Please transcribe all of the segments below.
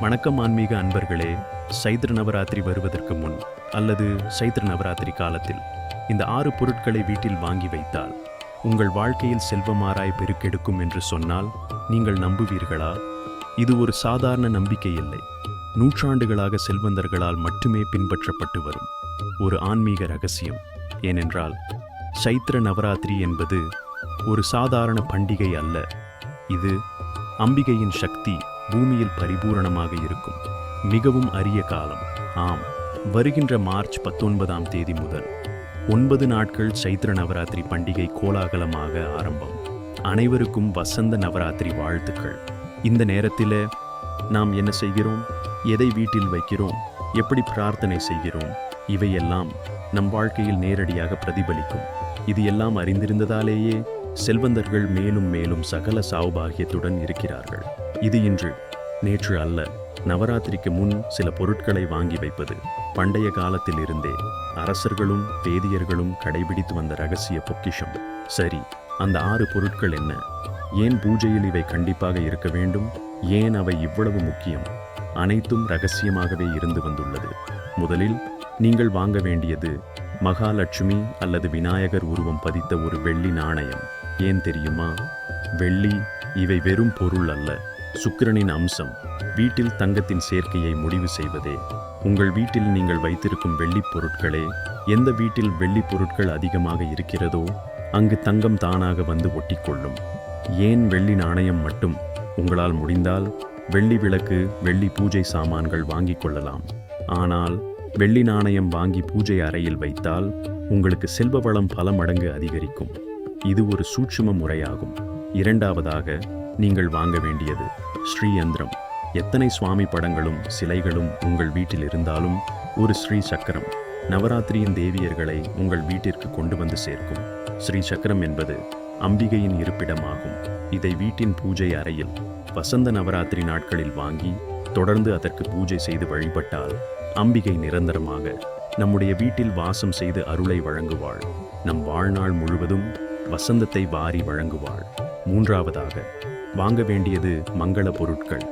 வணக்கம் ஆன்மீக அன்பர்களே. சைத்ர நவராத்திரி வருவதற்கு முன் அல்லது சைத்ர நவராத்திரி காலத்தில் இந்த 6 பொருட்களை வீட்டில் வாங்கி வைத்தால் உங்கள் வாழ்க்கையில் செல்வமாராய் பெருக்கெடுக்கும் என்று சொன்னால் நீங்கள் நம்புவீர்களா? இது ஒரு சாதாரண நம்பிக்கை இல்லை. நூற்றாண்டுகளாக செல்வந்தர்களால் மட்டுமே பின்பற்றப்பட்டு வரும் ஒரு ஆன்மீக ரகசியம். ஏனென்றால் சைத்ர நவராத்திரி என்பது ஒரு சாதாரண பண்டிகை அல்ல. இது அம்பிகையின் சக்தி பூமியில் பரிபூரணமாக இருக்கும் மிகவும் அரிய காலம். ஆம், வருகின்ற மார்ச் 19ஆம் தேதி முதல் 9 நாட்கள் சைத்ர நவராத்திரி பண்டிகை கோலாகலமாக ஆரம்பம். அனைவருக்கும் வசந்த நவராத்திரி வாழ்த்துக்கள். இந்த நேரத்தில் நாம் என்ன செய்கிறோம், எதை வீட்டில் வைக்கிறோம், எப்படி பிரார்த்தனை செய்கிறோம், இவையெல்லாம் நம் வாழ்க்கையில் நேரடியாக பிரதிபலிக்கும். இது எல்லாம் அறிந்திருந்ததாலேயே செல்வந்தர்கள் மேலும் மேலும் சகல சௌபாகியத்துடன் இருக்கிறார்கள். இது இன்று நேற்று அல்ல. நவராத்திரிக்கு முன் சில பொருட்களை வாங்கி வைப்பது பண்டைய காலத்தில் இருந்தே அரசர்களும் வேதியர்களும் கடைபிடித்து வந்த ரகசிய பொக்கிஷம். சரி, அந்த 6 பொருட்கள் என்ன? ஏன் பூஜையில் இவை கண்டிப்பாக இருக்க வேண்டும்? ஏன் அவை இவ்வளவு முக்கியம்? அனைத்தும் ரகசியமாகவே இருந்து வந்துள்ளது. முதலில் நீங்கள் வாங்க வேண்டியது மகாலட்சுமி அல்லது விநாயகர் உருவம் பதித்த ஒரு வெள்ளி நாணயம். ஏன் தெரியுமா? வெள்ளி இவை வெறும் பொருள் அல்ல, சுக்கிரனின் அம்சம். வீட்டில் தங்கத்தின் சேர்க்கையை முடிவு செய்வதே உங்கள் வீட்டில் நீங்கள் வைத்திருக்கும் வெள்ளி பொருட்களே. எந்த வீட்டில் வெள்ளி பொருட்கள் அதிகமாக இருக்கிறதோ அங்கு தங்கம் தானாக வந்து ஒட்டிக்கொள்ளும். ஏன் வெள்ளி நாணயம் மட்டும்? உங்களால் முடிந்தால் வெள்ளி விளக்கு, வெள்ளி பூஜை சாமான்கள் வாங்கிக் கொள்ளலாம். ஆனால் வெள்ளி நாணயம் வாங்கி பூஜை அறையில் வைத்தால் உங்களுக்கு செல்வ வளம் பல மடங்கு அதிகரிக்கும். இது ஒரு சூட்சும முறையாகும். இரண்டாவதாக நீங்கள் வாங்க வேண்டியது ஸ்ரீ யந்திரம். எத்தனை சுவாமி படங்களும் சிலைகளும் உங்கள் வீட்டில் இருந்தாலும் ஒரு ஸ்ரீ சக்கரம் நவராத்திரியின் தேவியர்களை உங்கள் வீட்டிற்கு கொண்டு வந்து சேர்க்கும். ஸ்ரீ சக்கரம் என்பது அம்பிகையின் இருப்பிடமாகும். இதை வீட்டின் பூஜை அறையில் வசந்த நவராத்திரி நாட்களில் வாங்கி தொடர்ந்து அதற்கு பூஜை செய்து வழிபட்டால் அம்பிகை நிரந்தரமாக நம்முடைய வீட்டில் வாசம் செய்து அருளை வழங்குவாள். நம் வாழ்நாள் முழுவதும் வசந்தத்தை வாரி வழங்குவாள். மூன்றாவதாக வாங்க வேண்டியது மங்கள பொருட்கள்.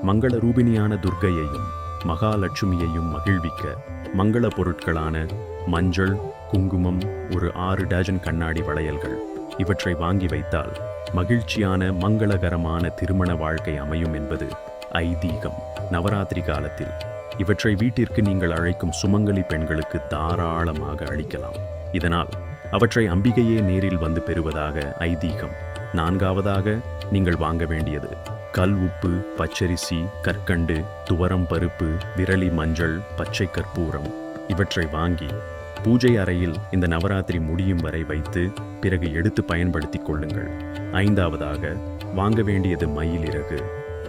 மங்கள ரூபிணியான துர்க்கையையும் மகாலட்சுமியையும் மகிழ்விக்க மங்கள பொருட்களான மஞ்சள், குங்குமம், ஒரு 6 டஜன் கண்ணாடி வளையல்கள் இவற்றை வாங்கி வைத்தால் மகிழ்ச்சியான மங்களகரமான திருமண வாழ்க்கை அமையும் என்பது ஐதீகம். நவராத்திரி காலத்தில் இவற்றை வீட்டிற்கு நீங்கள் அழைக்கும் சுமங்கலி பெண்களுக்கு தாராளமாக அளிக்கலாம். இதனால் அவற்றை அம்பிகையே நேரில் வந்து பெறுவதாக ஐதீகம். நான்காவதாக நீங்கள் வாங்க வேண்டியது கல் உப்பு, பச்சரிசி, கற்கண்டு, துவரம் பருப்பு, விரலி மஞ்சள், பச்சை கற்பூரம் இவற்றை வாங்கி பூஜை அறையில் இந்த நவராத்திரி முடியும் வரை வைத்து பிறகு எடுத்து பயன்படுத்தி கொள்ளுங்கள். ஐந்தாவதாக வாங்க வேண்டியது மயிலிறகு.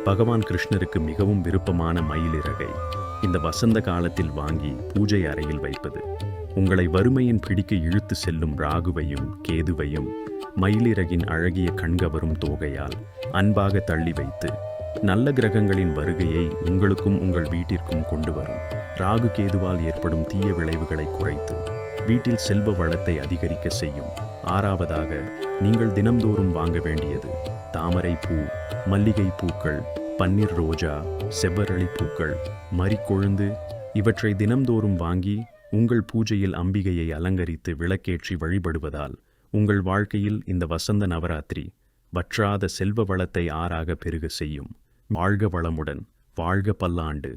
பகவான் கிருஷ்ணருக்கு மிகவும் விருப்பமான மயிலிறகை இந்த வசந்த காலத்தில் வாங்கி பூஜை அறையில் வைப்பது உங்களை வறுமையின் பிடிக்கு இழுத்து செல்லும் ராகுவையும் கேதுவையும் மயிலிறகின் அழகிய கண்கவரும் தோகையால் அன்பாக தள்ளி வைத்து நல்ல கிரகங்களின் வருகையை உங்களுக்கும் உங்கள் வீட்டிற்கும் கொண்டு வரும். ராகு கேதுவால் ஏற்படும் தீய விளைவுகளை குறைத்து வீட்டில் செல்வ வளத்தை அதிகரிக்க செய்யும். ஆறாவதாக நீங்கள் தினம்தோறும் வாங்க வேண்டியது தாமரை பூ, மல்லிகை பூக்கள், பன்னீர் ரோஜா, செவ்வரளி பூக்கள், மரிக்கொழுந்து இவற்றை தினம்தோறும் வாங்கி உங்கள் பூஜையில் அம்பிகையை அலங்கரித்து விளக்கேற்றி வழிபடுவதால் உங்கள் வாழ்க்கையில் இந்த வசந்த நவராத்திரி வற்றாத செல்வ வளத்தை ஆறாக பெருக செய்யும். வாழ்க வளமுடன், வாழ்க பல்லாண்டு.